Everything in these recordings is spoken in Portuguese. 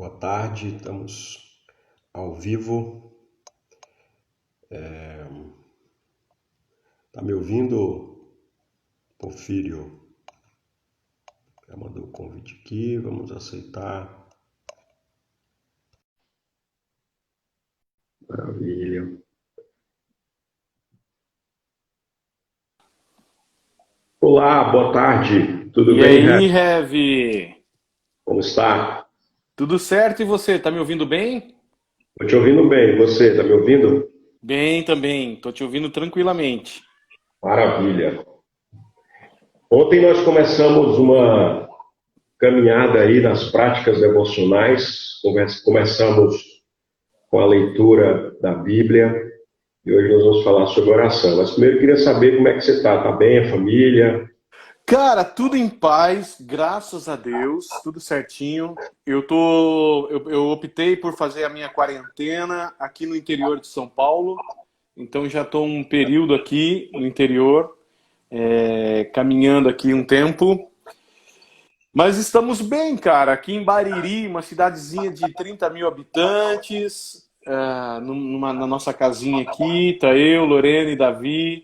Boa tarde, estamos ao vivo. Tá me ouvindo, Porfírio? Já mandou o convite aqui, vamos aceitar. Maravilha. Olá, boa tarde. Tudo E bem, aí, Rev? Heavy? Como está? Tudo certo e você? Tá me ouvindo bem? Estou te ouvindo bem. Você, está me ouvindo? Bem também, tô te ouvindo tranquilamente. Maravilha. Ontem nós começamos uma caminhada aí nas práticas devocionais. Começamos com a leitura da Bíblia e hoje nós vamos falar sobre oração. Mas primeiro eu queria saber como é que você está. Está bem, a família? Cara, tudo em paz, graças a Deus, tudo certinho. Eu optei por fazer a minha quarentena aqui no interior de São Paulo, então já estou um período aqui no interior, caminhando aqui um tempo. Mas estamos bem, cara. Aqui em Bariri, uma cidadezinha de 30 mil habitantes, na nossa casinha aqui, tá eu, Lorena e Davi,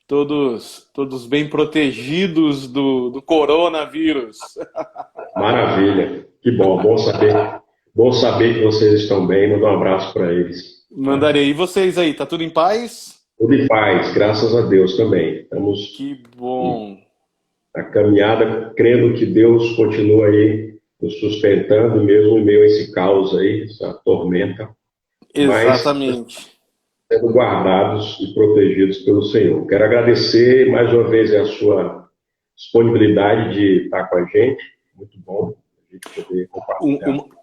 todos bem protegidos do coronavírus. Maravilha. Que bom, bom saber. Bom saber que vocês estão bem. Manda um abraço para eles. Tá? Mandarei. E vocês aí, tá tudo em paz? Tudo em paz, graças a Deus também. Estamos Que bom. na caminhada, crendo que Deus continua aí nos sustentando, mesmo em meio a esse caos aí, essa tormenta, mas Exatamente. sendo guardados e protegidos pelo Senhor. Quero agradecer mais uma vez a sua disponibilidade de estar com a gente. Muito bom a gente poder Um- compartilhar. um-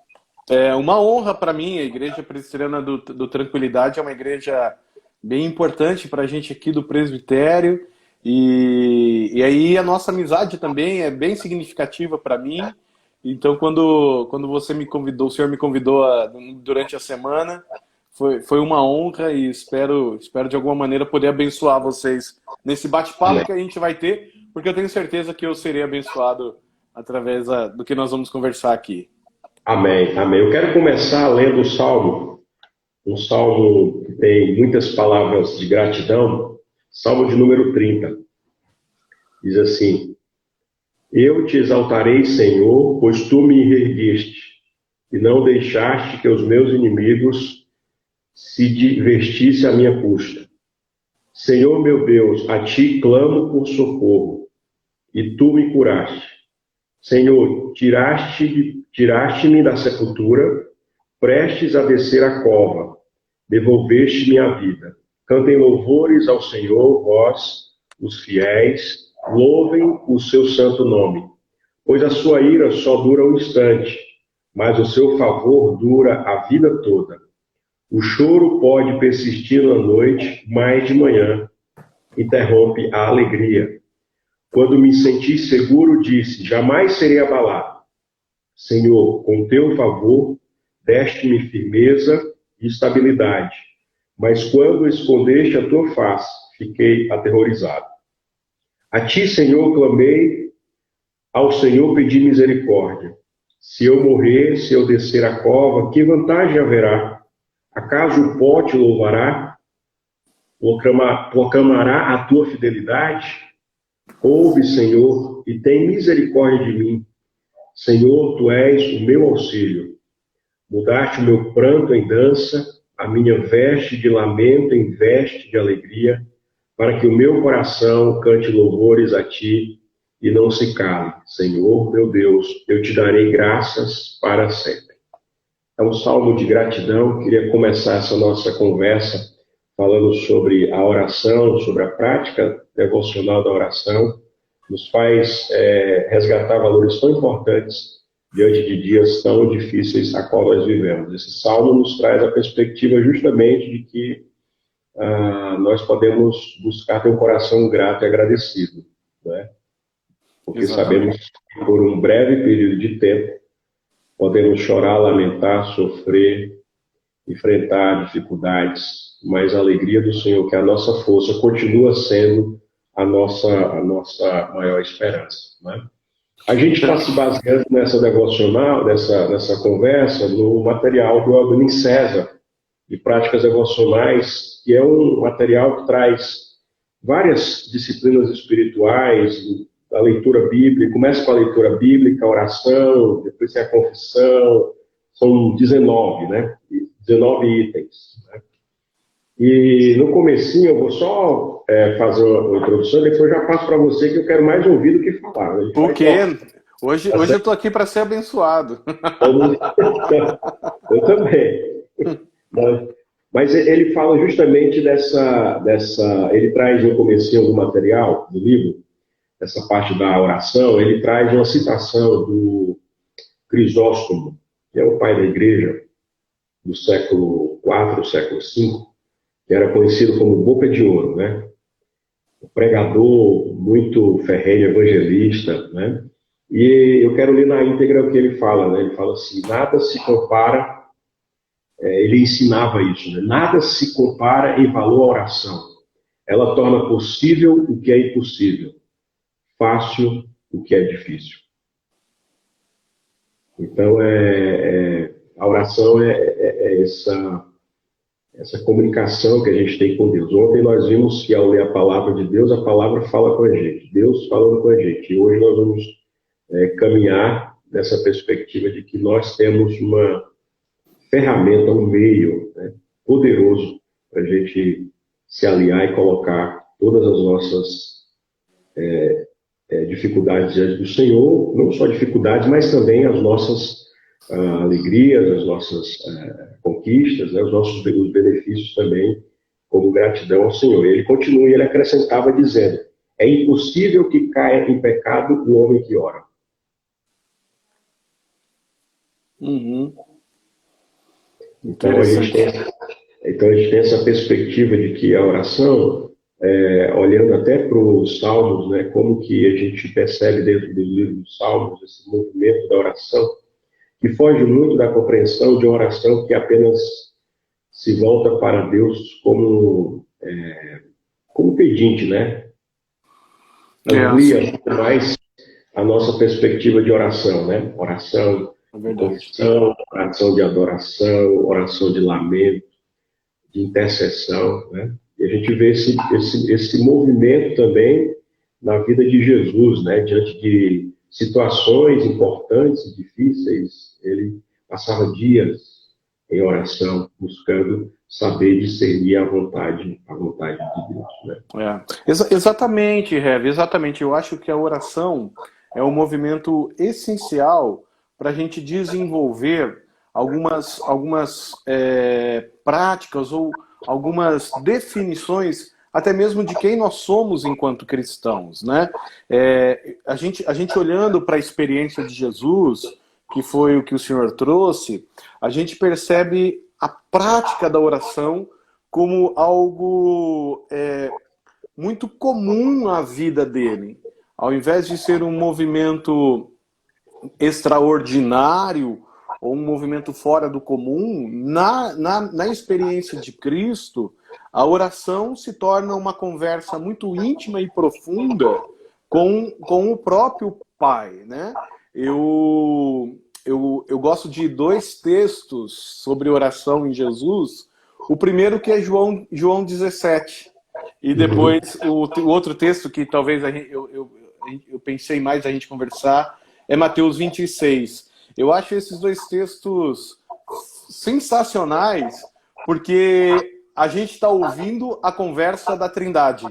É uma honra para mim. A Igreja Presbiteriana do Tranquilidade é uma igreja bem importante para a gente aqui do presbitério. E aí a nossa amizade também é bem significativa para mim. Então, quando você me convidou, o senhor me convidou durante a semana, foi uma honra e espero de alguma maneira poder abençoar vocês nesse bate-papo Amém. que a gente vai ter, porque eu tenho certeza que eu serei abençoado através do que nós vamos conversar aqui. Amém. Amém. Eu quero começar lendo o Salmo, um salmo que tem muitas palavras de gratidão, Salmo de número 30. Diz assim: Eu te exaltarei, Senhor, pois tu me ergueste e não deixaste que os meus inimigos se divertissem à minha custa. Senhor meu Deus, a ti clamo por socorro, e tu me curaste. Senhor, tiraste-me da sepultura, prestes a descer a cova, devolveste minha vida. Cantem louvores ao Senhor, vós, os fiéis, louvem o seu santo nome. Pois a sua ira só dura um instante, mas o seu favor dura a vida toda. O choro pode persistir na noite, mas de manhã interrompe a alegria. Quando me senti seguro, disse: jamais serei abalado. Senhor, com teu favor, deste-me firmeza e estabilidade. Mas quando escondeste a tua face, fiquei aterrorizado. A ti, Senhor, clamei, ao Senhor pedi misericórdia. Se eu morrer, se eu descer a cova, que vantagem haverá? Acaso o pó te louvará? Proclamará a tua fidelidade? Ouve, Senhor, e tem misericórdia de mim. Senhor, tu és o meu auxílio. Mudaste o meu pranto em dança, a minha veste de lamento em veste de alegria, para que o meu coração cante louvores a ti e não se cale. Senhor, meu Deus, eu te darei graças para sempre. É um salmo de gratidão. Queria começar essa nossa conversa falando sobre a oração, sobre a prática devocional da oração. Nos faz resgatar valores tão importantes diante de dias tão difíceis a qual nós vivemos. Esse salmo nos traz a perspectiva justamente de que nós podemos buscar ter um coração grato e agradecido, né? Porque sabemos Exatamente. que por um breve período de tempo podemos chorar, lamentar, sofrer, enfrentar dificuldades, mas a alegria do Senhor, que é a nossa força, continua sendo a nossa maior esperança, né? A gente está se baseando nessa devocional, nessa conversa, no material do Albinin César, de práticas devocionais, que é um material que traz várias disciplinas espirituais, a leitura bíblica, começa com a leitura bíblica, a oração, depois tem a confissão, são 19, né? 19 itens. Né? E no comecinho eu vou só fazer uma introdução, depois já passo para você que eu quero mais ouvir do que falar. Né? Por quê? Hoje eu estou aqui para ser abençoado. Eu também. Mas ele fala justamente ele traz no comecinho do material, do livro, essa parte da oração, ele traz uma citação do Crisóstomo, que é o pai da igreja do século IV, século V, que era conhecido como Boca de Ouro, né? Um pregador muito ferrenho, evangelista, né? E eu quero ler na íntegra o que ele fala, né? Ele fala assim, nada se compara, ele ensinava isso, né? Nada se compara em valor à oração. Ela torna possível o que é impossível, fácil o que é difícil. Então, a oração é essa comunicação que a gente tem com Deus. Ontem nós vimos que ao ler a palavra de Deus, a palavra fala com a gente, Deus falando com a gente. E hoje nós vamos caminhar nessa perspectiva de que nós temos uma ferramenta, um meio, né, poderoso para a gente se aliar e colocar todas as nossas dificuldades diante do Senhor, não só dificuldades, mas também as nossas alegrias, as nossas conquistas, né, os benefícios também, como gratidão ao Senhor. E ele continua, e ele acrescentava dizendo, é impossível que caia em pecado o homem que ora. Uhum. Então a gente tem essa perspectiva de que a oração, olhando até para os Salmos, né, como que a gente percebe dentro do livro dos Salmos esse movimento da oração, que foge muito da compreensão de uma oração que apenas se volta para Deus como pedinte, né? Amplia mais a nossa perspectiva de oração, né? Oração de confissão, oração de adoração, oração de lamento, de intercessão, né? E a gente vê esse movimento também na vida de Jesus, né? Diante de situações importantes e difíceis, ele passava dias em oração, buscando saber discernir a vontade de Deus, né? Exatamente, Rev, exatamente. Eu acho que a oração é um movimento essencial para a gente desenvolver algumas práticas ou algumas definições até mesmo de quem nós somos enquanto cristãos, né? A gente olhando para a experiência de Jesus, que foi o que o Senhor trouxe, a gente percebe a prática da oração como algo muito comum na vida dele. Ao invés de ser um movimento extraordinário ou um movimento fora do comum, na experiência de Cristo, a oração se torna uma conversa muito íntima e profunda com o próprio Pai, né? Eu gosto de dois textos sobre oração em Jesus. O primeiro que é João 17. E depois o outro texto que talvez eu pensei mais a gente conversar é Mateus 26. Eu acho esses dois textos sensacionais porque a gente está ouvindo a conversa da Trindade.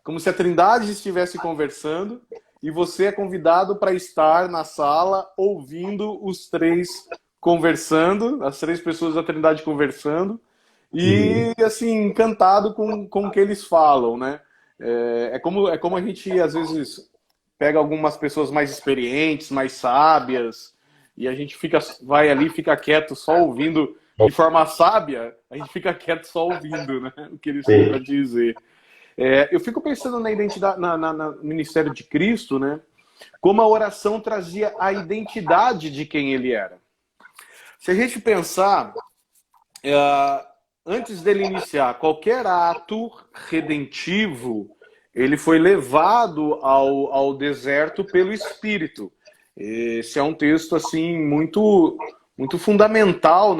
Como se a Trindade estivesse conversando e você é convidado para estar na sala ouvindo os três conversando, as três pessoas da Trindade conversando, e assim, encantado com o que eles falam, né? É como a gente às vezes pega algumas pessoas mais experientes, mais sábias, e a gente vai ali, fica quieto só ouvindo de forma sábia, a gente fica quieto só ouvindo, né? O que eles têm para dizer. Eu fico pensando na identidade, no ministério de Cristo, né? Como a oração trazia a identidade de quem ele era. Se a gente pensar, antes dele iniciar qualquer ato redentivo, ele foi levado ao deserto pelo Espírito. Esse é um texto assim muito fundamental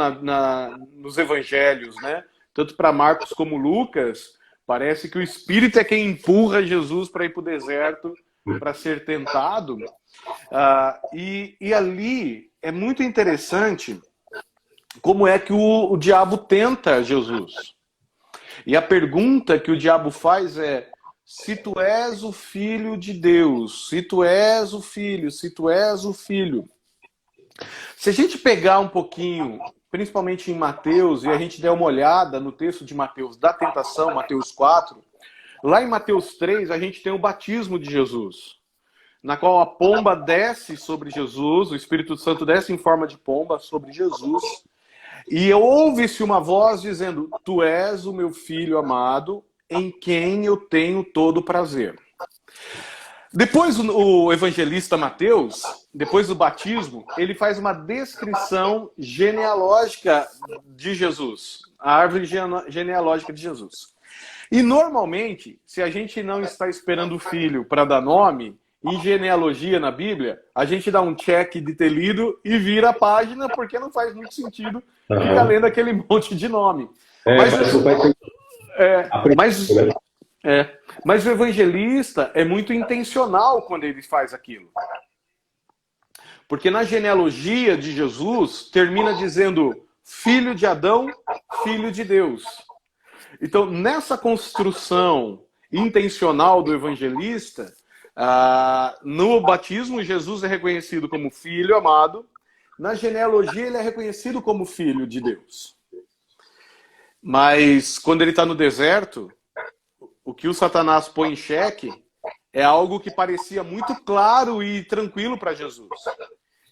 nos evangelhos, né? Tanto para Marcos como Lucas, parece que o Espírito é quem empurra Jesus para ir para o deserto para ser tentado. E ali é muito interessante como é que o diabo tenta Jesus. E a pergunta que o diabo faz é: se tu és o filho de Deus, se tu és o filho, se tu és o filho. Se a gente pegar um pouquinho, principalmente em Mateus, e a gente der uma olhada no texto de Mateus da tentação, Mateus 4, lá em Mateus 3 a gente tem o batismo de Jesus, na qual a pomba desce sobre Jesus, o Espírito Santo desce em forma de pomba sobre Jesus, e ouve-se uma voz dizendo: tu és o meu filho amado, em quem eu tenho todo prazer. Depois o evangelista Mateus, depois do batismo, ele faz uma descrição genealógica de Jesus, a árvore genealógica de Jesus. E normalmente, se a gente não está esperando o filho para dar nome, em genealogia na Bíblia, a gente dá um check de ter lido e vira a página, porque não faz muito sentido ficar lendo aquele monte de nome. Mas o evangelista é muito intencional quando ele faz aquilo. Porque na genealogia de Jesus, termina dizendo filho de Adão, filho de Deus. Então, nessa construção intencional do evangelista, no batismo, Jesus é reconhecido como filho amado. Na genealogia, ele é reconhecido como filho de Deus. Mas, quando ele está no deserto, o que o Satanás põe em xeque é algo que parecia muito claro e tranquilo para Jesus,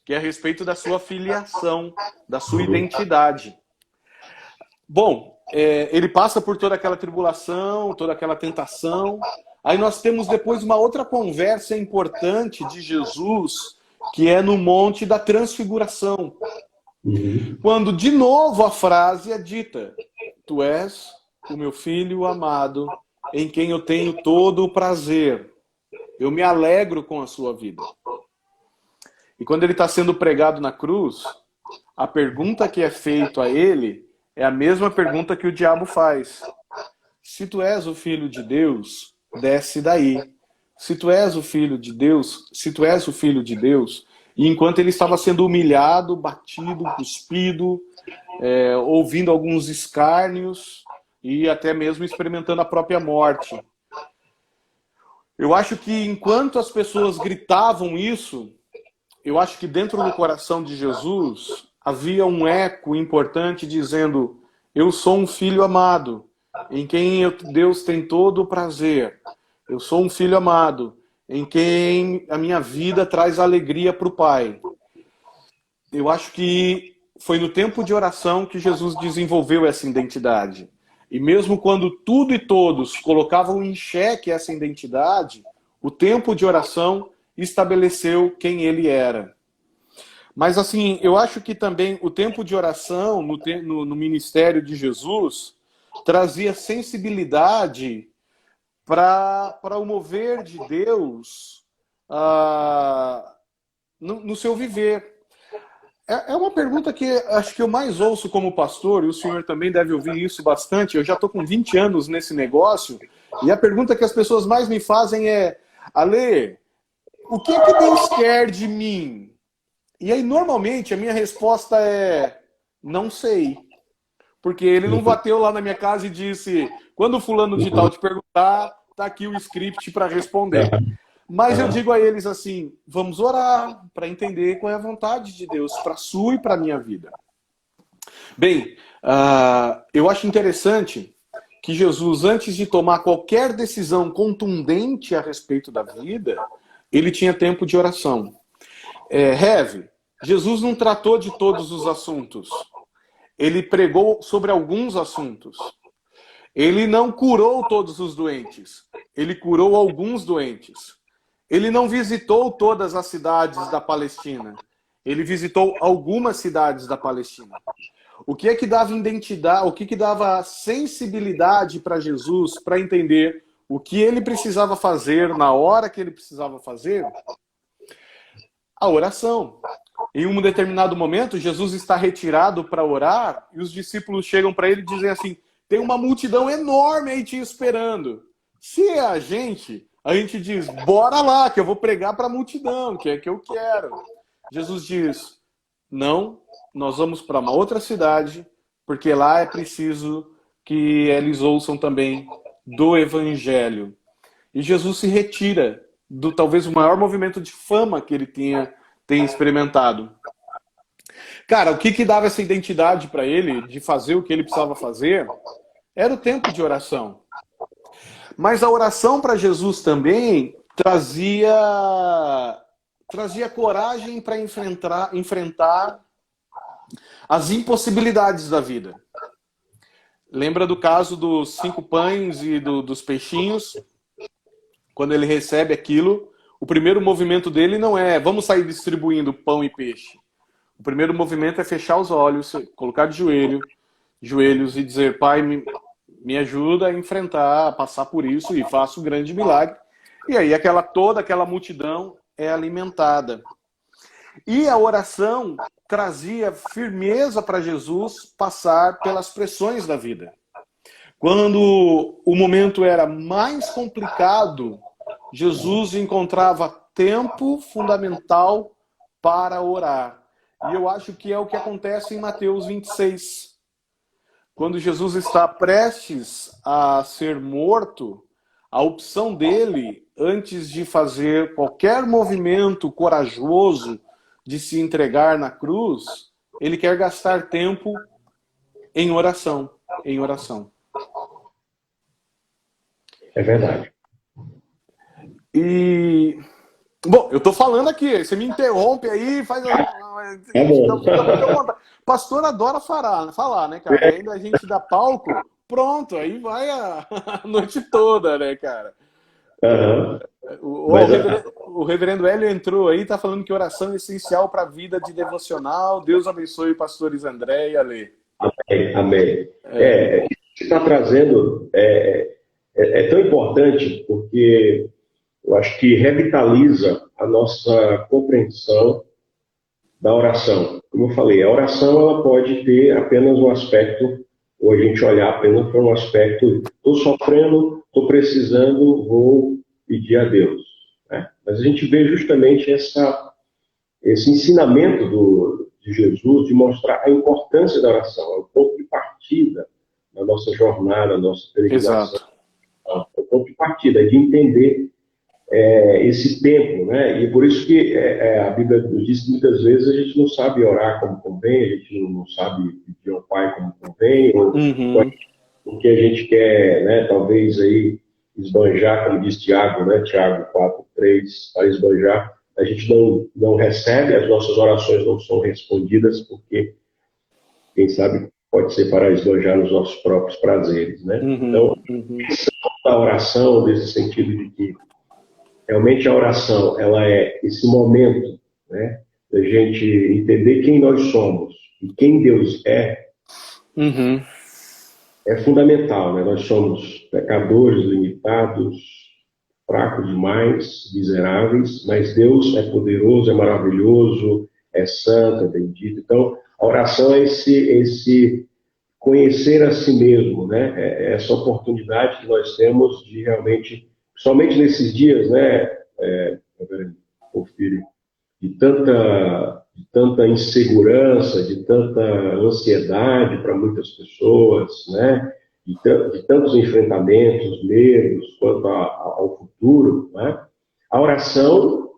que é a respeito da sua filiação, da sua identidade. Bom, ele passa por toda aquela tribulação, toda aquela tentação. Aí nós temos depois uma outra conversa importante de Jesus, que é no Monte da Transfiguração. Quando de novo a frase é dita: tu és o meu filho amado, em quem eu tenho todo o prazer. Eu me alegro com a sua vida. E quando ele está sendo pregado na cruz, a pergunta que é feita a ele é a mesma pergunta que o diabo faz. Se tu és o filho de Deus, desce daí. Se tu és o filho de Deus, se tu és o filho de Deus. E enquanto ele estava sendo humilhado, batido, cuspido, ouvindo alguns escárnios e até mesmo experimentando a própria morte. Eu acho que enquanto as pessoas gritavam isso, eu acho que dentro do coração de Jesus havia um eco importante dizendo: eu sou um filho amado, em quem Deus tem todo o prazer. Eu sou um filho amado, em quem a minha vida traz alegria para o Pai. Eu acho que foi no tempo de oração que Jesus desenvolveu essa identidade. E mesmo quando tudo e todos colocavam em xeque essa identidade, o tempo de oração estabeleceu quem ele era. Mas assim, eu acho que também o tempo de oração no ministério de Jesus trazia sensibilidade para o mover de Deus no seu viver. É uma pergunta que acho que eu mais ouço como pastor, e o senhor também deve ouvir isso bastante. Eu já estou com 20 anos nesse negócio, e a pergunta que as pessoas mais me fazem é: Ale, o que é que Deus quer de mim? E aí, normalmente, a minha resposta é: não sei. Porque ele não bateu lá na minha casa e disse: quando o fulano de tal te perguntar, tá aqui o script para responder. Mas eu digo a eles assim: vamos orar para entender qual é a vontade de Deus para a sua e para a minha vida. Bem, eu acho interessante que Jesus, antes de tomar qualquer decisão contundente a respeito da vida, ele tinha tempo de oração. Jesus não tratou de todos os assuntos. Ele pregou sobre alguns assuntos. Ele não curou todos os doentes. Ele curou alguns doentes. Ele não visitou todas as cidades da Palestina. Ele visitou algumas cidades da Palestina. O que é que dava identidade, o que dava sensibilidade para Jesus para entender o que ele precisava fazer na hora que ele precisava fazer? A oração. Em um determinado momento, Jesus está retirado para orar e os discípulos chegam para ele e dizem assim: tem uma multidão enorme aí te esperando. Se é a gente diz: bora lá, que eu vou pregar para a multidão, que é que eu quero. Jesus diz: não, nós vamos para uma outra cidade, porque lá é preciso que eles ouçam também do Evangelho. E Jesus se retira do talvez o maior movimento de fama que ele tem experimentado. Cara, o que dava essa identidade para ele de fazer o que ele precisava fazer era o tempo de oração. Mas a oração para Jesus também trazia coragem para enfrentar as impossibilidades da vida. Lembra do caso dos 5 pães e dos peixinhos? Quando ele recebe aquilo, o primeiro movimento dele não é vamos sair distribuindo pão e peixe. O primeiro movimento é fechar os olhos, colocar de joelhos e dizer: Pai, me ajuda a enfrentar, a passar por isso e faça um grande milagre. E aí toda aquela multidão é alimentada. E a oração trazia firmeza para Jesus passar pelas pressões da vida. Quando o momento era mais complicado, Jesus encontrava tempo fundamental para orar. E eu acho que é o que acontece em Mateus 26. Quando Jesus está prestes a ser morto, a opção dele, antes de fazer qualquer movimento corajoso de se entregar na cruz, ele quer gastar tempo em oração. Em oração. É verdade. E... Bom, eu tô falando aqui, você me interrompe aí, faz... É bom. Pastor adora falar, né, cara? Ainda a gente dá palco, pronto, aí vai a noite toda, né, cara? Uhum. O reverendo Hélio entrou aí, tá falando que oração é essencial para a vida de devocional. Deus abençoe o pastores André e Ale. Amém. Isso que você está trazendo é tão importante, porque eu acho que revitaliza a nossa compreensão da oração. Como eu falei, a oração ela pode ter apenas um aspecto, ou a gente olhar apenas para um aspecto: estou sofrendo, estou precisando, vou pedir a Deus. Né? Mas a gente vê justamente esse ensinamento de Jesus de mostrar a importância da oração, é o ponto de partida na nossa jornada, na nossa peregrinação. É o ponto de partida, de entender esse tempo, né? E por isso que a Bíblia nos diz que muitas vezes a gente não sabe orar como convém, a gente não sabe pedir ao Pai como convém, ou o que a gente quer, né? Talvez aí esbanjar, como diz Tiago, né? Tiago 4:3, para esbanjar, a gente não recebe, as nossas orações não são respondidas, porque, quem sabe, pode ser para esbanjar nos nossos próprios prazeres, né? Então, a oração, nesse sentido de que realmente a oração, ela é esse momento, né, da gente entender quem nós somos e quem Deus é, é fundamental, né? Nós somos pecadores, limitados, fracos demais, miseráveis, mas Deus é poderoso, é maravilhoso, é santo, é bendito. Então, a oração é esse conhecer a si mesmo, né? É essa oportunidade que nós temos de realmente, somente nesses dias, né, Porfírio, de tanta insegurança, de tanta ansiedade para muitas pessoas, né? De tantos enfrentamentos, medos quanto ao futuro, né? A oração,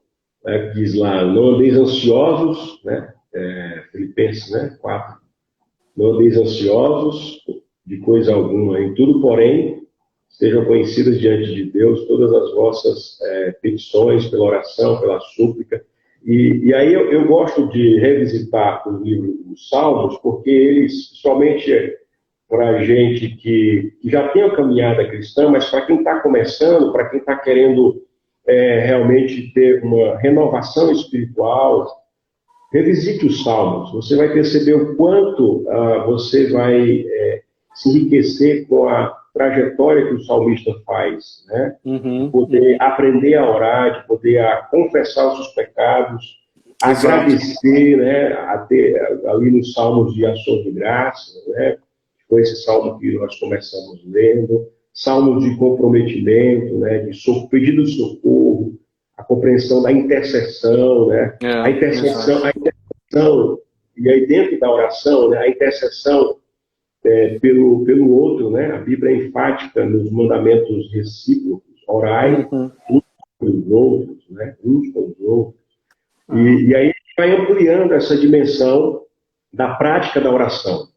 né, diz lá: não andeis ansiosos, né? Filipenses, né, 4. Não andeis ansiosos de coisa alguma, em tudo, porém, sejam conhecidas diante de Deus todas as vossas petições, pela oração, pela súplica. E aí eu gosto de revisitar o livro dos Salmos, porque eles, somente para a gente que já tem a caminhada cristã, mas para quem está começando, para quem está querendo realmente ter uma renovação espiritual, revisite os Salmos. Você vai perceber o quanto você vai se enriquecer com a trajetória que o salmista faz, né? Uhum. Poder aprender a orar, de poder confessar os seus pecados, agradecer, né? A ter ali nos salmos de ação de graça, né? Foi esse salmo que nós começamos lendo, salmos de comprometimento, né? De pedido de socorro, a compreensão da intercessão, né? A intercessão, e aí dentro da oração, né? A intercessão pelo outro, né? A Bíblia é enfática nos mandamentos recíprocos, orai uns com os outros, né? Uns com os outros. E aí a gente vai ampliando essa dimensão da prática da oração.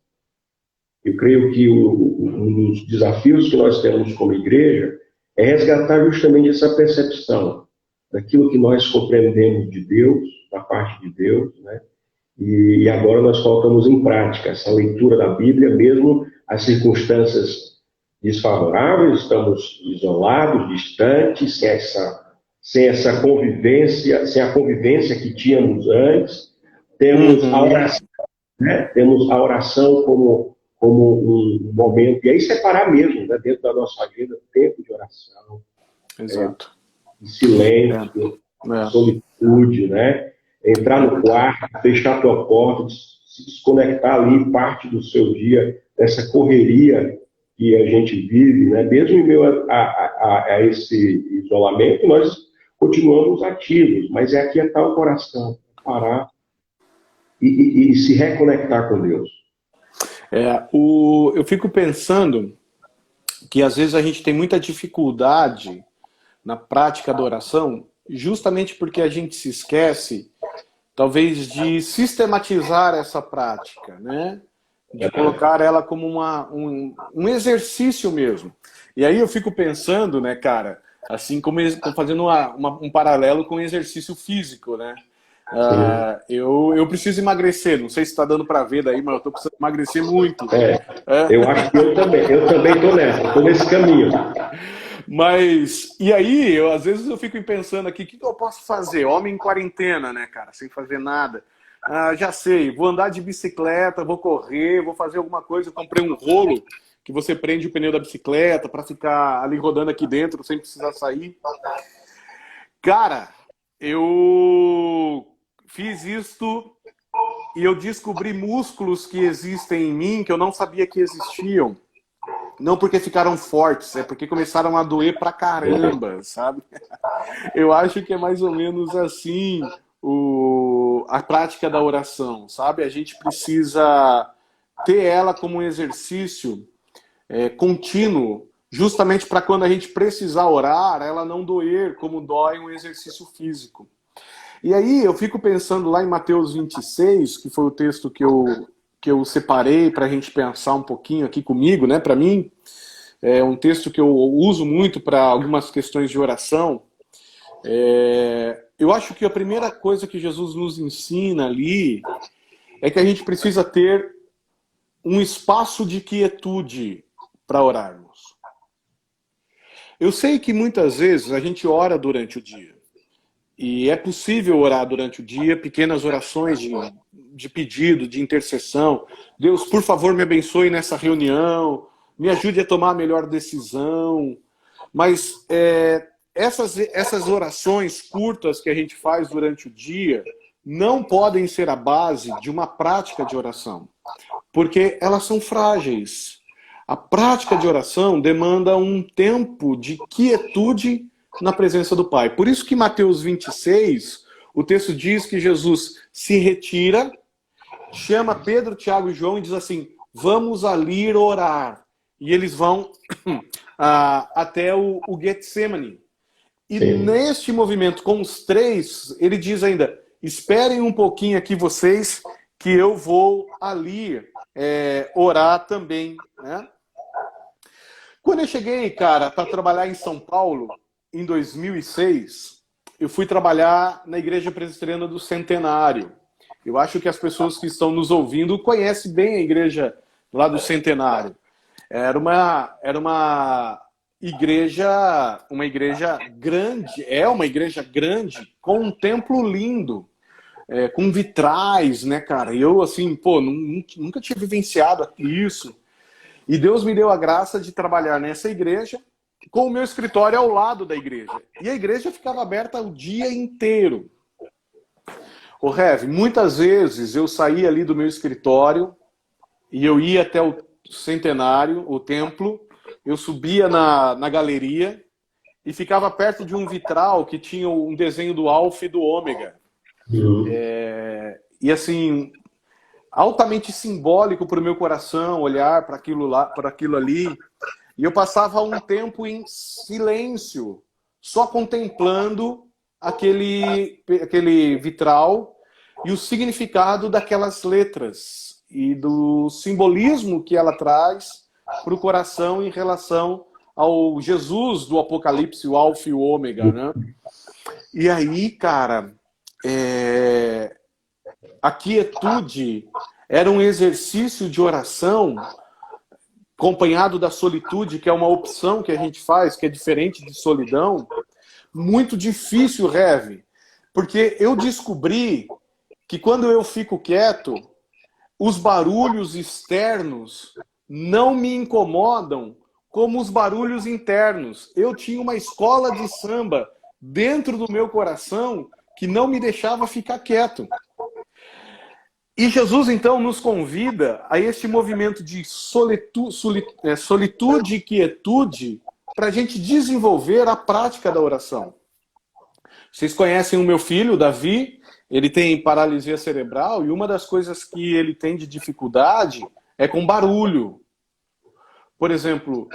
Eu creio que um dos desafios que nós temos como igreja é resgatar justamente essa percepção daquilo que nós compreendemos de Deus, da parte de Deus, né? E agora nós colocamos em prática essa leitura da Bíblia, mesmo as circunstâncias desfavoráveis, estamos isolados, distantes, sem essa convivência, sem a convivência que tínhamos antes. Temos a oração, né? Temos a oração como um momento, e aí separar mesmo, né? Dentro da nossa agenda, tempo de oração, Exato. De silêncio, solitude, né? Entrar no quarto, fechar a tua porta, se desconectar ali parte do seu dia, dessa correria que a gente vive, né? Mesmo em meio a esse isolamento, nós continuamos ativos, mas é aquietar o coração, parar e se reconectar com Deus. Eu fico pensando que às vezes a gente tem muita dificuldade na prática da oração, justamente porque a gente se esquece, talvez, de sistematizar essa prática, né? De colocar ela como um exercício mesmo. E aí eu fico pensando, né, cara, assim como fazendo um paralelo com o exercício físico, né? Eu preciso emagrecer, não sei se está dando para ver daí, mas eu estou precisando emagrecer muito. Eu acho que eu também estou nesse caminho. Mas, e aí, às vezes eu fico pensando aqui, o que eu posso fazer? Homem em quarentena, né, cara, sem fazer nada. Já sei, vou andar de bicicleta, vou correr, vou fazer alguma coisa. Eu comprei um rolo que você prende o pneu da bicicleta para ficar ali rodando aqui dentro sem precisar sair. Cara, eu fiz isto e eu descobri músculos que existem em mim que eu não sabia que existiam. Não porque ficaram fortes, é porque começaram a doer pra caramba, sabe? Eu acho que é mais ou menos assim a prática da oração, sabe? A gente precisa ter ela como um exercício contínuo, justamente para quando a gente precisar orar, ela não doer como dói um exercício físico. E aí eu fico pensando lá em Mateus 26, que foi o texto que eu separei para a gente pensar um pouquinho aqui comigo, né? Para mim, é um texto que eu uso muito para algumas questões de oração. Eu acho que a primeira coisa que Jesus nos ensina ali é que a gente precisa ter um espaço de quietude para orarmos. Eu sei que muitas vezes a gente ora durante o dia. E é possível orar durante o dia, pequenas orações de pedido, de intercessão. Deus, por favor, me abençoe nessa reunião, me ajude a tomar a melhor decisão. Mas essas orações curtas que a gente faz durante o dia não podem ser a base de uma prática de oração, porque elas são frágeis. A prática de oração demanda um tempo de quietude na presença do Pai. Por isso que em Mateus 26, o texto diz que Jesus se retira, chama Pedro, Tiago e João e diz assim, vamos ali orar. E eles vão até o Getsemane. E neste movimento com os três, ele diz ainda, esperem um pouquinho aqui vocês, que eu vou ali orar também, né? Quando eu cheguei, cara, para trabalhar em São Paulo, em 2006, eu fui trabalhar na Igreja Presbiteriana do Centenário. Eu acho que as pessoas que estão nos ouvindo conhecem bem a igreja lá do Centenário. Era uma igreja grande, uma igreja grande, com um templo lindo, com vitrais, né, cara? E eu, assim, nunca tinha vivenciado isso. E Deus me deu a graça de trabalhar nessa igreja, com o meu escritório ao lado da igreja. E a igreja ficava aberta o dia inteiro. Ô, Rev, muitas vezes eu saía ali do meu escritório e eu ia até o centenário, o templo, eu subia na galeria e ficava perto de um vitral que tinha um desenho do Alfa e do Ômega. E assim, altamente simbólico para o meu coração olhar para aquilo ali. E eu passava um tempo em silêncio, só contemplando aquele vitral e o significado daquelas letras e do simbolismo que ela traz para o coração em relação ao Jesus do Apocalipse, o Alfa e o Ômega, né? E aí, cara, a quietude era um exercício de oração acompanhado da solitude, que é uma opção que a gente faz, que é diferente de solidão, muito difícil, Rev, porque eu descobri que quando eu fico quieto, os barulhos externos não me incomodam como os barulhos internos. Eu tinha uma escola de samba dentro do meu coração que não me deixava ficar quieto. E Jesus, então, nos convida a este movimento de solitude e quietude para a gente desenvolver a prática da oração. Vocês conhecem o meu filho, Davi, ele tem paralisia cerebral e uma das coisas que ele tem de dificuldade é com barulho. Por exemplo,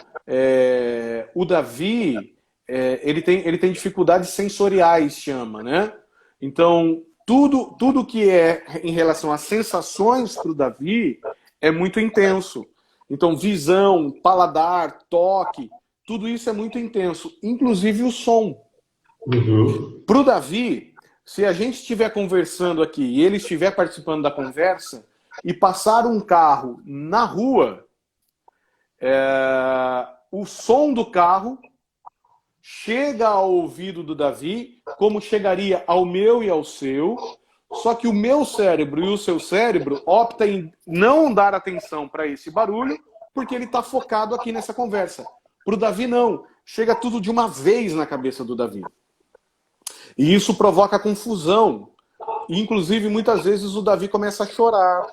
o Davi, ele tem dificuldades sensoriais, chama, né? Então, tudo que é em relação às sensações para o Davi é muito intenso. Então, visão, paladar, toque, tudo isso é muito intenso, inclusive o som. Para o Davi, se a gente estiver conversando aqui e ele estiver participando da conversa e passar um carro na rua, o som do carro chega ao ouvido do Davi como chegaria ao meu e ao seu, só que o meu cérebro e o seu cérebro optam em não dar atenção para esse barulho porque ele está focado aqui nessa conversa. Para o Davi, não. Chega tudo de uma vez na cabeça do Davi. E isso provoca confusão. E, inclusive, muitas vezes o Davi começa a chorar.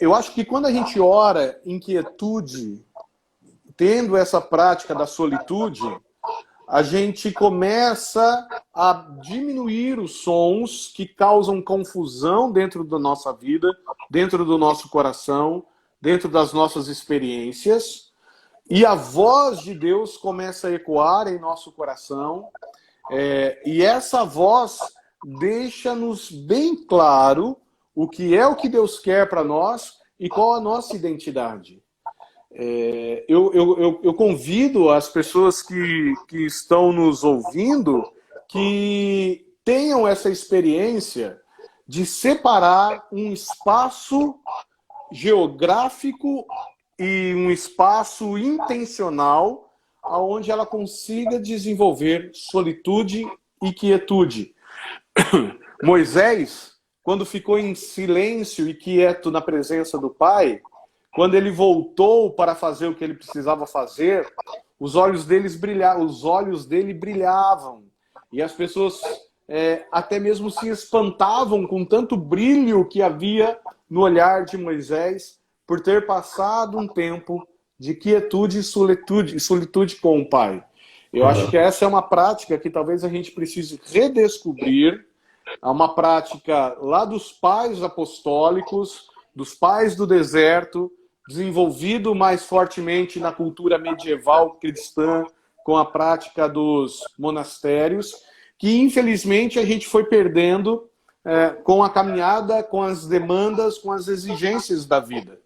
Eu acho que quando a gente ora em quietude, tendo essa prática da solitude, a gente começa a diminuir os sons que causam confusão dentro da nossa vida, dentro do nosso coração, dentro das nossas experiências. E a voz de Deus começa a ecoar em nosso coração. E essa voz deixa-nos bem claro o que Deus quer para nós e qual a nossa identidade. Eu convido as pessoas que estão nos ouvindo que tenham essa experiência de separar um espaço geográfico e um espaço intencional onde ela consiga desenvolver solitude e quietude. Moisés, quando ficou em silêncio e quieto na presença do Pai, quando ele voltou para fazer o que ele precisava fazer, os olhos dele brilhavam. E as pessoas até mesmo se espantavam com tanto brilho que havia no olhar de Moisés por ter passado um tempo de quietude e solitude com o Pai. Eu acho que essa é uma prática que talvez a gente precise redescobrir. É uma prática lá dos pais apostólicos, dos pais do deserto, desenvolvido mais fortemente na cultura medieval cristã, com a prática dos monastérios, que infelizmente a gente foi perdendo com a caminhada, com as demandas, com as exigências da vida.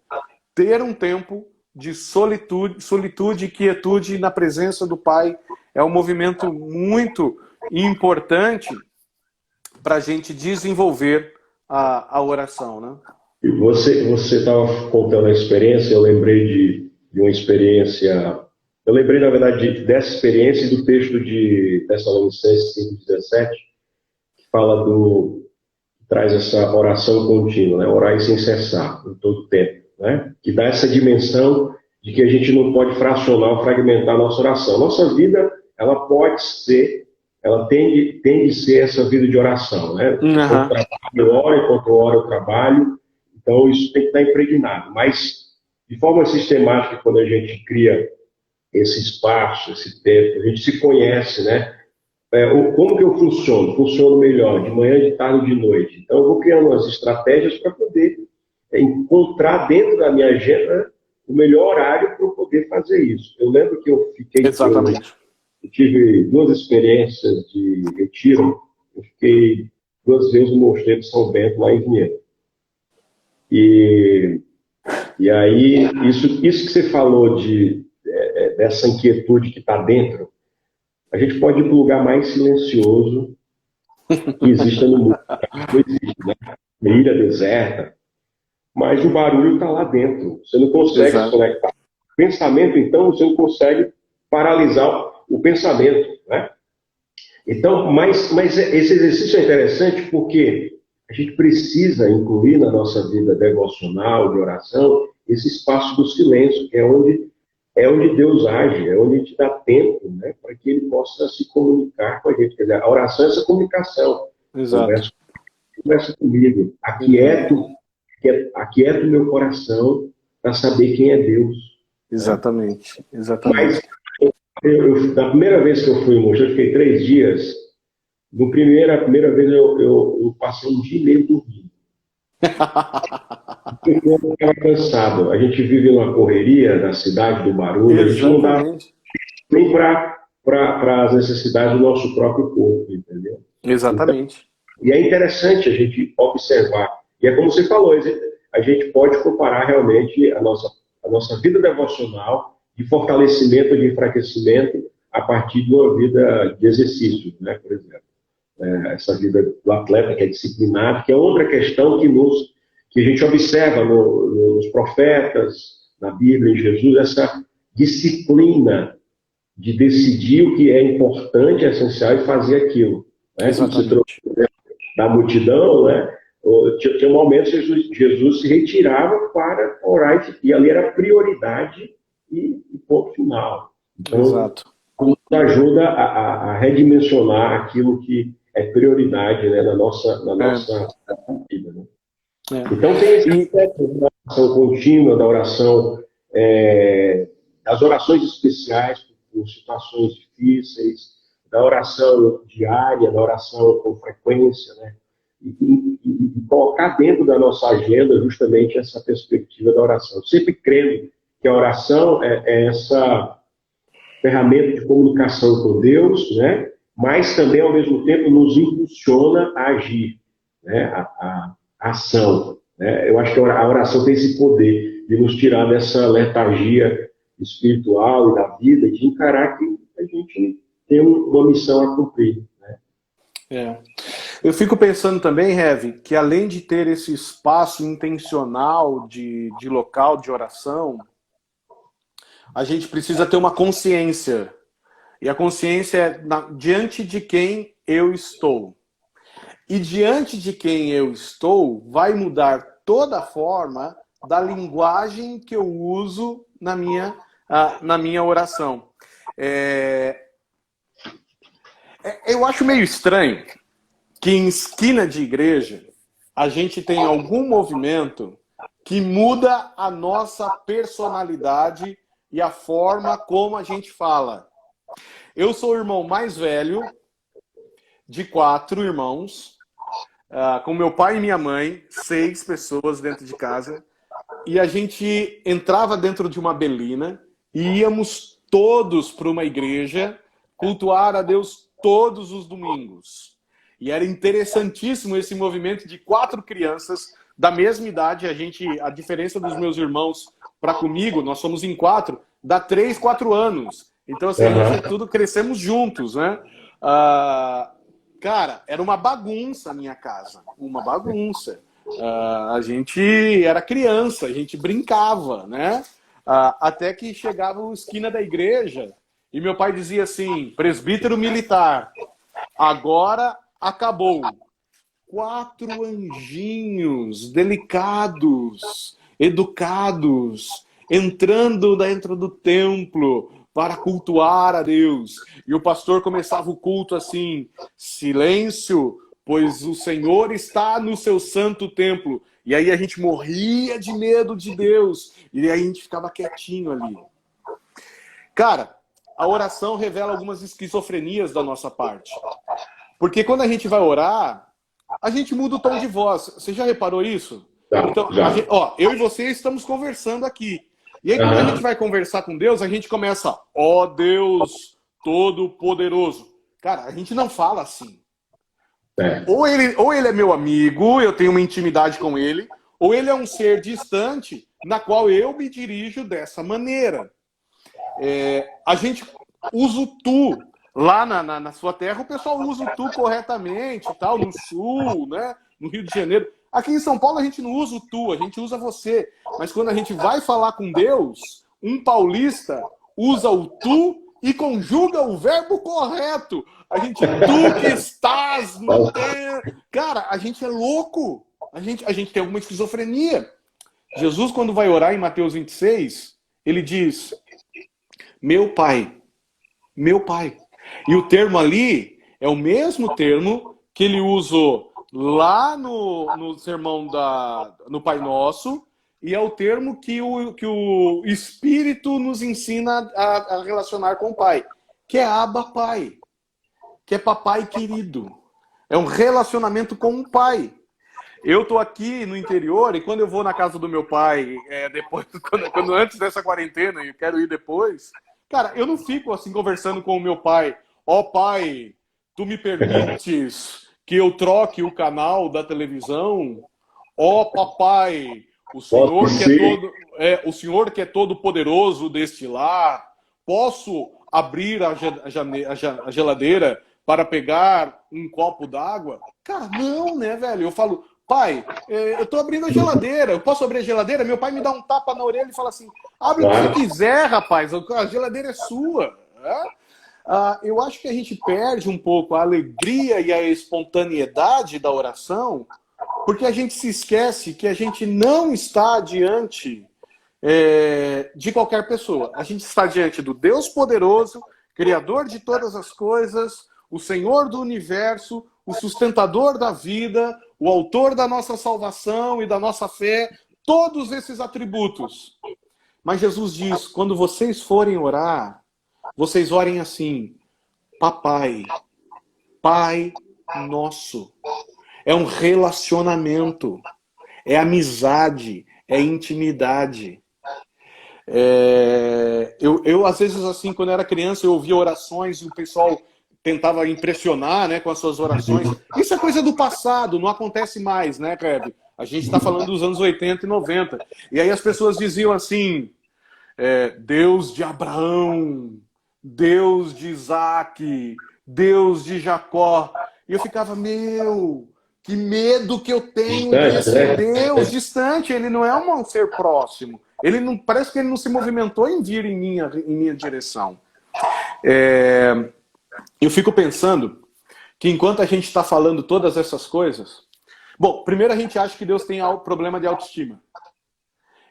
Ter um tempo de solitude e quietude na presença do Pai é um movimento muito importante para a gente desenvolver a oração, né? E você estava contando a experiência, eu lembrei de uma experiência. Eu lembrei, na verdade, dessa experiência e do texto de Tessalonicenses 5,17, que fala traz essa oração contínua, né? Orar sem cessar, em todo tempo. né? Que dá essa dimensão de que a gente não pode fracionar ou fragmentar a nossa oração. Nossa vida, ela pode ser, ela tende a ser essa vida de oração, né? Enquanto trabalho, eu oro, enquanto eu oro, eu trabalho. Então, isso tem que estar impregnado. Mas, de forma sistemática, quando a gente cria esse espaço, esse tempo, a gente se conhece, né? Como que eu funciono? Funciono melhor de manhã, de tarde, de noite. Então, eu vou criando umas estratégias para poder encontrar dentro da minha agenda o melhor horário para eu poder fazer isso. Eu lembro que eu fiquei... Exatamente. Eu tive 2 experiências de retiro. Eu fiquei 2 vezes no Mosteiro de São Bento, lá em Vinhedo. E aí, isso que você falou dessa inquietude que está dentro, a gente pode ir para o lugar mais silencioso que exista no mundo. Não existe, né? Ilha deserta. Mas o barulho está lá dentro. Você não consegue se conectar. O pensamento, então, você não consegue paralisar o pensamento, né? Então, mas esse exercício é interessante porque a gente precisa incluir na nossa vida devocional, de oração, esse espaço do silêncio, que é onde Deus age, é onde a gente dá tempo, né, para que Ele possa se comunicar com a gente. Quer dizer, a oração é essa comunicação. Exato. Conversa comigo, aquieto o meu coração para saber quem é Deus. Exatamente, Né? exatamente. Mas da primeira vez que eu fui em Mogi, eu fiquei 3 dias. A primeira vez eu passei um dia e meio dormindo. Eu estava cansado. A gente vive numa correria da cidade, do barulho, a gente não dá nem para as necessidades do nosso próprio corpo, entendeu? Exatamente. Então, e é interessante a gente observar. E é como você falou, a gente pode comparar realmente a nossa vida devocional de fortalecimento, de enfraquecimento, a partir de uma vida de exercício, né, por exemplo. Essa vida do atleta que é disciplinado, que é outra questão que a gente observa nos profetas, na Bíblia, em Jesus, essa disciplina de decidir o que é importante, essencial e fazer aquilo. Né? Como você trouxe da multidão, né? Tinha um momento que Jesus se retirava para orar e ali era prioridade e ponto final. Então, isso ajuda a redimensionar aquilo que é prioridade, né, na nossa vida. Né? Então, tem esse aspecto da oração contínua, da oração, das orações especiais por situações difíceis, da oração diária, da oração com frequência, né? E colocar dentro da nossa agenda justamente essa perspectiva da oração. Sempre crendo que a oração é essa ferramenta de comunicação com Deus, né? Mas também, ao mesmo tempo, nos impulsiona a agir, né? A ação. Né? Eu acho que a oração tem esse poder de nos tirar dessa letargia espiritual e da vida, de encarar que a gente tem uma missão a cumprir. Né? Eu fico pensando também, Heavy, que além de ter esse espaço intencional de local de oração, a gente precisa ter uma consciência. E a consciência é diante de quem eu estou. E diante de quem eu estou, vai mudar toda a forma da linguagem que eu uso na minha oração. Eu acho meio estranho que em esquina de igreja a gente tem algum movimento que muda a nossa personalidade e a forma como a gente fala. Eu sou o irmão mais velho de 4 irmãos, com meu pai e minha mãe, 6 pessoas dentro de casa, e a gente entrava dentro de uma belina e íamos todos para uma igreja cultuar a Deus todos os domingos. E era interessantíssimo esse movimento de 4 crianças da mesma idade. A diferença dos meus irmãos para comigo, nós somos em 4, dá 3, 4 anos. Então, assim, a gente tudo crescemos juntos, né? Cara, era uma bagunça a minha casa. Uma bagunça. A gente era criança, a gente brincava, né? Até que chegava a esquina da igreja e meu pai dizia assim: presbítero militar, agora acabou. 4 anjinhos delicados educados, entrando dentro do templo para cultuar a Deus. E o pastor começava o culto assim: silêncio, pois o Senhor está no seu santo templo. E aí a gente morria de medo de Deus. E aí a gente ficava quietinho ali. Cara, a oração revela algumas esquizofrenias da nossa parte. Porque quando a gente vai orar, a gente muda o tom de voz. Você já reparou isso? Então, eu e você estamos conversando aqui. E aí, quando a gente vai conversar com Deus, a gente começa: ó Deus Todo-Poderoso. Cara, a gente não fala assim. Ou ele é meu amigo, eu tenho uma intimidade com ele, ou ele é um ser distante, na qual eu me dirijo dessa maneira. A gente usa o tu. Lá na sua terra, o pessoal usa o tu corretamente, tal, no sul, né? No Rio de Janeiro. Aqui em São Paulo a gente não usa o tu, a gente usa você. Mas quando a gente vai falar com Deus, um paulista usa o tu e conjuga o verbo correto. A gente, tu que estás no tempo. Cara, a gente é louco. A gente tem alguma esquizofrenia. Jesus, quando vai orar em Mateus 26, ele diz: meu Pai, meu Pai. E o termo ali é o mesmo termo que ele usou lá no sermão no Pai Nosso, e é o termo que o Espírito nos ensina a relacionar com o Pai, que é Abba Pai, que é papai querido. É um relacionamento com o Pai. Eu estou aqui no interior, e quando eu vou na casa do meu pai, depois, antes dessa quarentena, e eu quero ir depois, cara, eu não fico assim conversando com o meu pai: ó pai, tu me permites que eu troque o canal da televisão? Ó papai, o Senhor que é todo poderoso deste lar, posso abrir a geladeira para pegar um copo d'água? Cara, não, né, velho? Eu falo: pai, eu tô abrindo a geladeira, eu posso abrir a geladeira? Meu pai me dá um tapa na orelha e fala assim: abre o que você quiser, rapaz, a geladeira é sua. Eu acho que a gente perde um pouco a alegria e a espontaneidade da oração, porque a gente se esquece que a gente não está diante de qualquer pessoa. A gente está diante do Deus poderoso, Criador de todas as coisas, o Senhor do universo, o sustentador da vida, o autor da nossa salvação e da nossa fé, todos esses atributos. Mas Jesus diz: quando vocês forem orar, vocês orem assim: papai, Pai Nosso. É um relacionamento, é amizade, é intimidade. Eu às vezes, assim, quando eu era criança, eu ouvia orações e o pessoal tentava impressionar, né, com as suas orações. Isso é coisa do passado, não acontece mais, né, Kleber? A gente está falando dos anos 80 e 90. E aí as pessoas diziam assim: Deus de Abraão, Deus de Isaac, Deus de Jacó. E eu ficava: meu, que medo que eu tenho desse Deus distante. Ele não é um ser próximo. Ele não, parece que ele não se movimentou em vir em minha direção. Eu fico pensando que enquanto a gente está falando todas essas coisas... Bom, primeiro a gente acha que Deus tem problema de autoestima.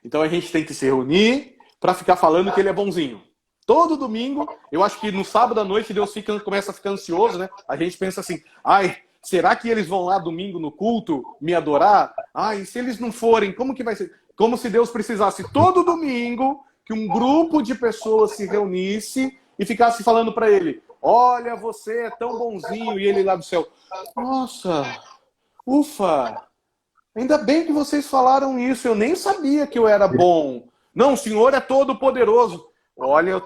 Então a gente tem que se reunir para ficar falando que ele é bonzinho. Todo domingo, eu acho que no sábado à noite Deus começa a ficar ansioso, né? A gente pensa assim: ai, será que eles vão lá domingo no culto me adorar? Ai, se eles não forem, como que vai ser? Como se Deus precisasse todo domingo que um grupo de pessoas se reunisse e ficasse falando para ele: olha, você é tão bonzinho. E ele lá do céu: nossa, ufa, ainda bem que vocês falaram isso, eu nem sabia que eu era bom. Não, o Senhor é todo poderoso. Olha,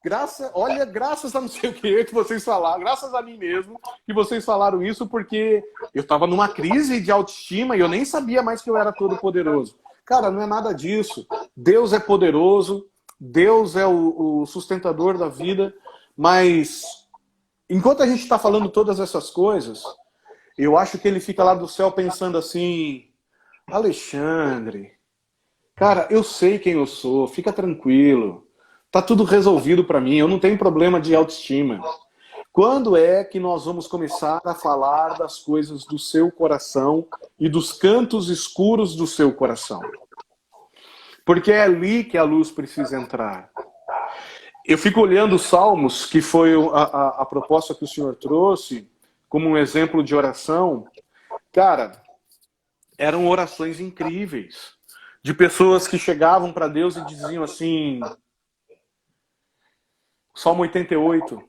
graças a não sei o que vocês falaram, graças a mim mesmo que vocês falaram isso, porque eu estava numa crise de autoestima e eu nem sabia mais que eu era todo poderoso. Cara, não é nada disso. Deus é poderoso, Deus é o sustentador da vida, mas enquanto a gente está falando todas essas coisas, eu acho que ele fica lá do céu pensando assim: Alexandre, cara, eu sei quem eu sou, fica tranquilo. Tá tudo resolvido para mim, eu não tenho problema de autoestima. Quando é que nós vamos começar a falar das coisas do seu coração e dos cantos escuros do seu coração? Porque é ali que a luz precisa entrar. Eu fico olhando os Salmos, que foi a proposta que o senhor trouxe, como um exemplo de oração. Cara, eram orações incríveis, de pessoas que chegavam para Deus e diziam assim, Salmo 88,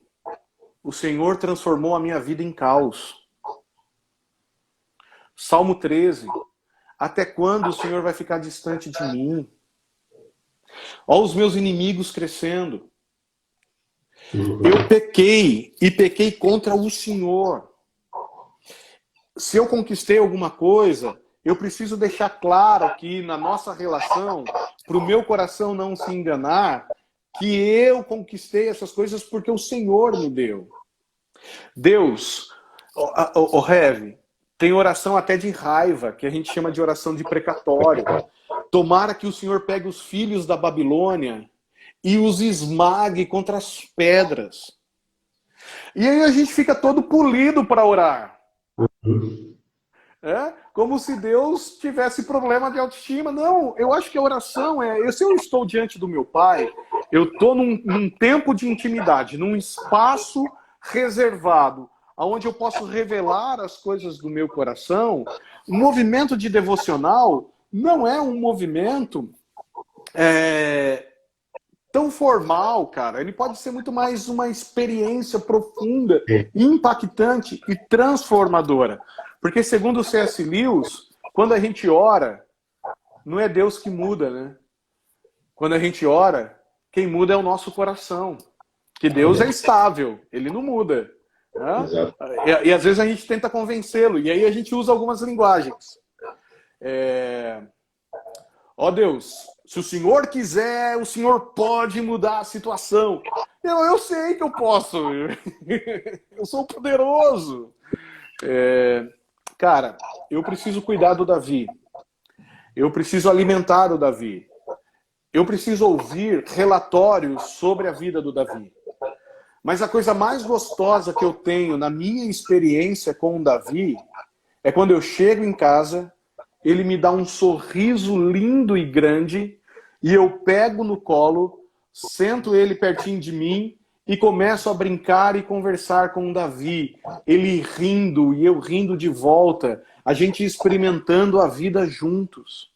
o Senhor transformou a minha vida em caos. Salmo 13, até quando o Senhor vai ficar distante de mim? Olha os meus inimigos crescendo. Eu pequei, e pequei contra o Senhor. Se eu conquistei alguma coisa, eu preciso deixar claro aqui na nossa relação, para o meu coração não se enganar, que eu conquistei essas coisas porque o Senhor me deu. Deus, o Rev, tem oração até de raiva, que a gente chama de oração de precatório. Tomara que o Senhor pegue os filhos da Babilônia e os esmague contra as pedras. E aí a gente fica todo polido para orar. É? Como se Deus tivesse problema de autoestima. Não, eu acho que a oração é... Se eu estou diante do meu Pai, eu estou num tempo de intimidade, num espaço reservado, onde eu posso revelar as coisas do meu coração. O movimento de devocional não é um movimento tão formal, cara. Ele pode ser muito mais uma experiência profunda, impactante e transformadora. Porque, segundo o C.S. Lewis, quando a gente ora, não é Deus que muda, né? Quando a gente ora, quem muda é o nosso coração. Que Deus é estável, ele não muda. Né? E às vezes a gente tenta convencê-lo, e aí a gente usa algumas linguagens. Ó Deus, se o Senhor quiser, o Senhor pode mudar a situação. Eu sei que eu posso. Eu sou poderoso. Cara, eu preciso cuidar do Davi. Eu preciso alimentar o Davi. Eu preciso ouvir relatórios sobre a vida do Davi. Mas a coisa mais gostosa que eu tenho na minha experiência com o Davi é quando eu chego em casa, ele me dá um sorriso lindo e grande e eu pego no colo, sento ele pertinho de mim e começo a brincar e conversar com o Davi. Ele rindo e eu rindo de volta, a gente experimentando a vida juntos.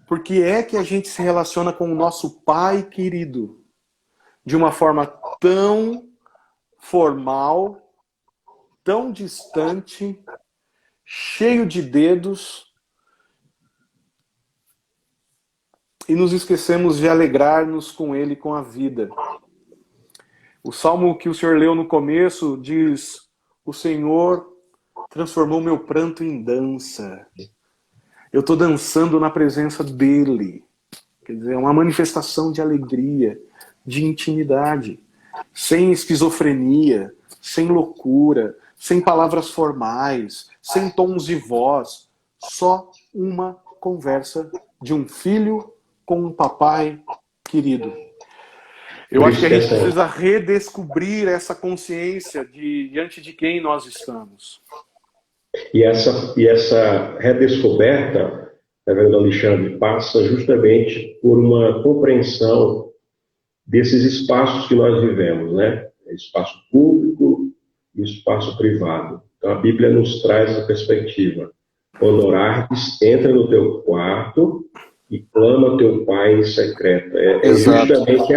Porque é que a gente se relaciona com o nosso Pai querido de uma forma tão formal, tão distante, cheio de dedos, e nos esquecemos de alegrar-nos com Ele, com a vida. O salmo que o senhor leu no começo diz: o Senhor transformou meu pranto em dança. Eu estou dançando na presença dEle. Quer dizer, é uma manifestação de alegria, de intimidade, sem esquizofrenia, sem loucura, sem palavras formais, sem tons de voz, só uma conversa de um filho com um papai querido. Eu acho que a gente precisa redescobrir essa consciência diante de quem nós estamos. E essa redescoberta, reverendo Alexandre, passa justamente por uma compreensão desses espaços que nós vivemos, né? Espaço público e espaço privado. Então a Bíblia nos traz essa perspectiva. Quando orares, entra no teu quarto e clama ao teu Pai em secreto. É justamente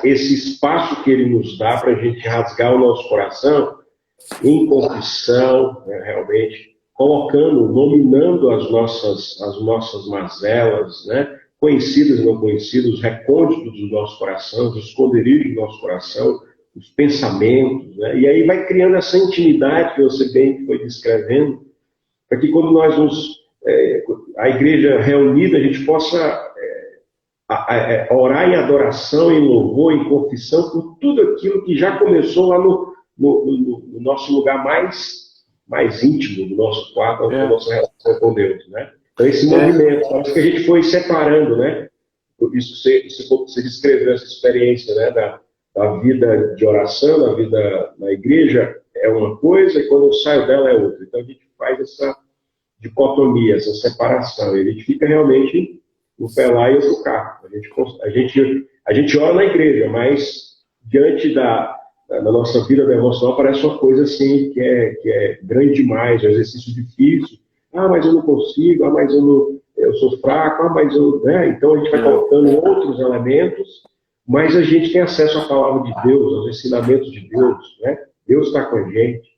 esse espaço que Ele nos dá para a gente rasgar o nosso coração em confissão, né, realmente, colocando, nominando as nossas mazelas, né, conhecidas e não conhecidas, os recônditos do nosso coração, os esconderijos do nosso coração, os pensamentos, né, e aí vai criando essa intimidade que você bem foi descrevendo, para que quando nós a igreja reunida, a gente possa orar em adoração, em louvor, em confissão, por tudo aquilo que já começou lá no nosso lugar mais íntimo, do nosso quarto, da nossa relação com Deus, né? Então esse movimento, parece que a gente foi separando, né? Por isso você descreveu essa experiência, né? Da vida de oração, da vida na igreja é uma coisa, e quando eu saio dela é outra. Então a gente faz essa dicotomia, essa separação, e a gente fica realmente um pé lá e outro cá. A gente ora na igreja, mas diante da nossa vida devocional parece uma coisa assim que é grande demais, é um exercício difícil. Ah, mas eu não consigo, mas eu sou fraco, mas eu... Né? Então a gente vai colocando outros elementos, mas a gente tem acesso à palavra de Deus, aos ensinamentos de Deus, né? Deus está com a gente.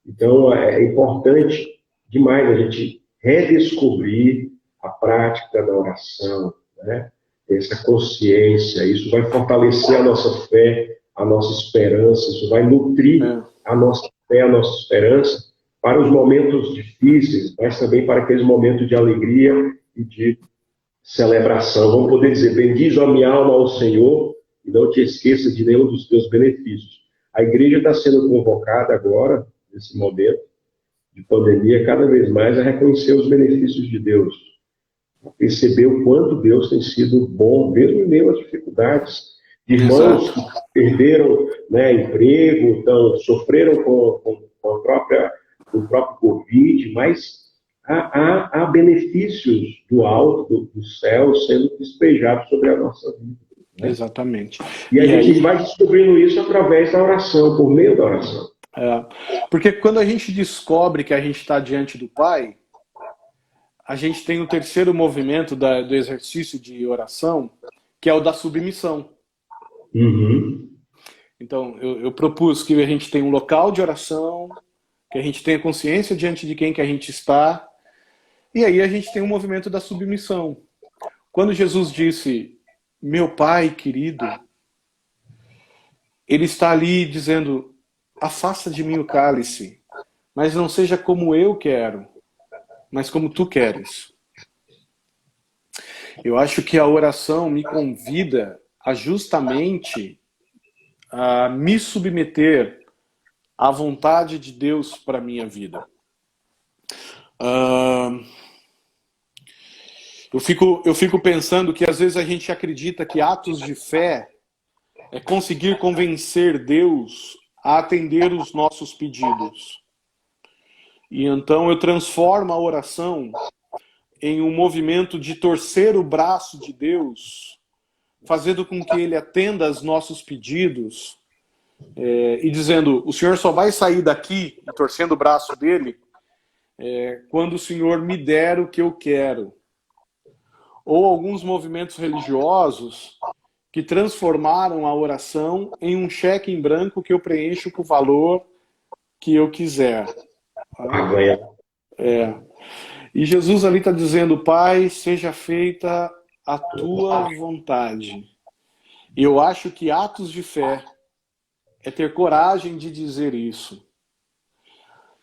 Então é importante demais a gente redescobrir a prática da oração, né? Essa consciência, isso vai fortalecer a nossa fé, a nossa esperança, isso vai nutrir a nossa fé, a nossa esperança para os momentos difíceis, mas também para aqueles momentos de alegria e de celebração. Vamos poder dizer, bendize a minha alma ao Senhor e não te esqueça de nenhum dos teus benefícios. A igreja está sendo convocada agora, nesse momento de pandemia, cada vez mais a reconhecer os benefícios de Deus, a perceber o quanto Deus tem sido bom, mesmo em meio às dificuldades, de irmãos que perderam, né, emprego, então, sofreram com o próprio Covid, mas há benefícios do alto, do céu, sendo despejados sobre a nossa vida. Né? Exatamente. E a gente vai descobrindo isso através da oração, por meio da oração. Porque quando a gente descobre que a gente está diante do Pai, a gente tem o terceiro movimento do exercício de oração, que é o da submissão. Uhum. Então, eu propus que a gente tenha um local de oração, que a gente tenha consciência diante de quem que a gente está, e aí a gente tem um movimento da submissão. Quando Jesus disse, meu Pai querido, ele está ali dizendo, afasta de mim o cálice, mas não seja como eu quero, mas como tu queres. Eu acho que a oração me convida a justamente a me submeter à vontade de Deus para a minha vida. Eu fico pensando que às vezes a gente acredita que atos de fé é conseguir convencer Deus a atender os nossos pedidos. E então eu transformo a oração em um movimento de torcer o braço de Deus, fazendo com que Ele atenda aos nossos pedidos, e dizendo, o Senhor só vai sair daqui, torcendo o braço dele, quando o Senhor me der o que eu quero. Ou alguns movimentos religiosos que transformaram a oração em um cheque em branco que eu preencho com o valor que eu quiser. E Jesus ali está dizendo, Pai, seja feita a tua vontade. E eu acho que atos de fé é ter coragem de dizer isso.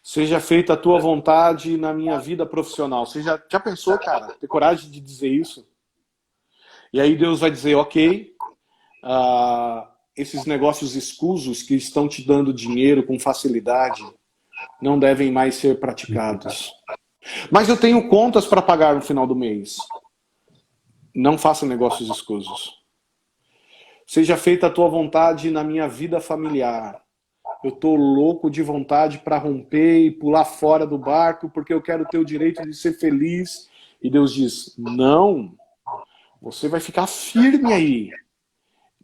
Seja feita a tua vontade na minha vida profissional. Você já pensou, cara, ter coragem de dizer isso? E aí Deus vai dizer, ok, esses negócios escusos que estão te dando dinheiro com facilidade não devem mais ser praticados. Mas eu tenho contas para pagar no final do mês. Não faça negócios escusos. Seja feita a tua vontade na minha vida familiar. Eu estou louco de vontade para romper e pular fora do barco porque eu quero ter o direito de ser feliz. E Deus diz, não, você vai ficar firme aí.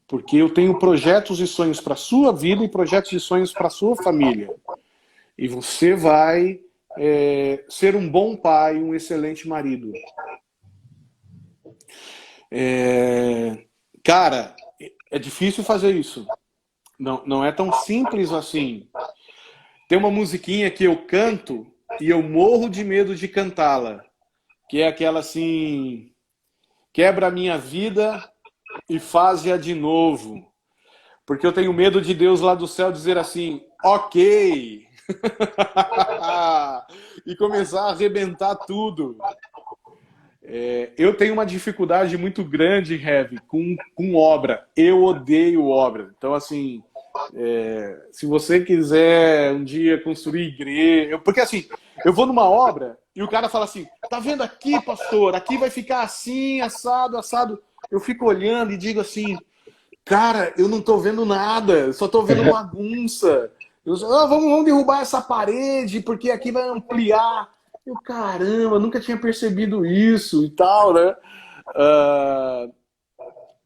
Porque eu tenho projetos e sonhos para a sua vida e projetos e sonhos para a sua família. E você vai ser um bom pai, um excelente marido. Cara, é difícil fazer isso. Não é tão simples assim. Tem uma musiquinha que eu canto e eu morro de medo de cantá-la. Que é aquela assim... Quebra a minha vida e faz-a de novo. Porque eu tenho medo de Deus lá do céu dizer assim, ok. E começar a arrebentar tudo. Eu tenho uma dificuldade muito grande, Heavy, com obra. Eu odeio obra. Então, assim, se você quiser um dia construir igreja... Porque, assim, eu vou numa obra e o cara fala assim, tá vendo aqui, pastor? Aqui vai ficar assim, assado, assado. Eu fico olhando e digo assim, cara, eu não tô vendo nada, só tô vendo bagunça. Vamos derrubar essa parede, porque aqui vai ampliar. Eu, caramba, nunca tinha percebido isso e tal, né?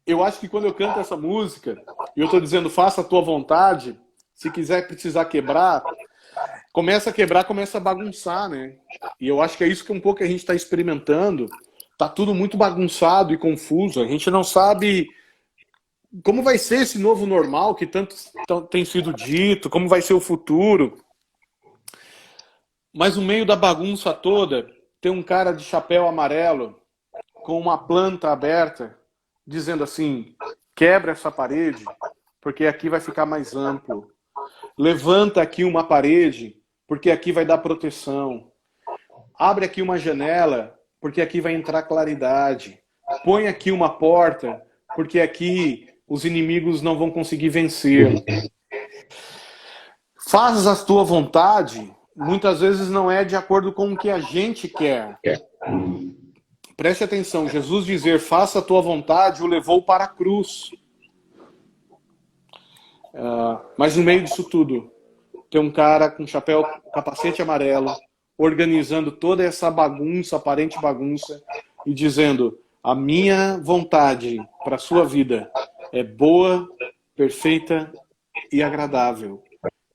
Eu acho que quando eu canto essa música, e eu estou dizendo, faça a tua vontade, se quiser precisar quebrar, começa a quebrar, começa a bagunçar, né? E eu acho que é isso que um pouco a gente está experimentando. Tá tudo muito bagunçado e confuso. A gente não sabe como vai ser esse novo normal que tanto tem sido dito, como vai ser o futuro. Mas no meio da bagunça toda, tem um cara de chapéu amarelo com uma planta aberta, dizendo assim, quebra essa parede, porque aqui vai ficar mais amplo. Levanta aqui uma parede, porque aqui vai dar proteção. Abre aqui uma janela, porque aqui vai entrar claridade. Põe aqui uma porta, porque aqui os inimigos não vão conseguir vencer. Faz a tua vontade, muitas vezes não é de acordo com o que a gente quer. Preste atenção, Jesus dizer, faça a tua vontade, o levou para a cruz. Mas no meio disso tudo, tem um cara com chapéu, capacete amarelo, organizando toda essa bagunça, aparente bagunça, e dizendo, a minha vontade para a sua vida é boa, perfeita e agradável.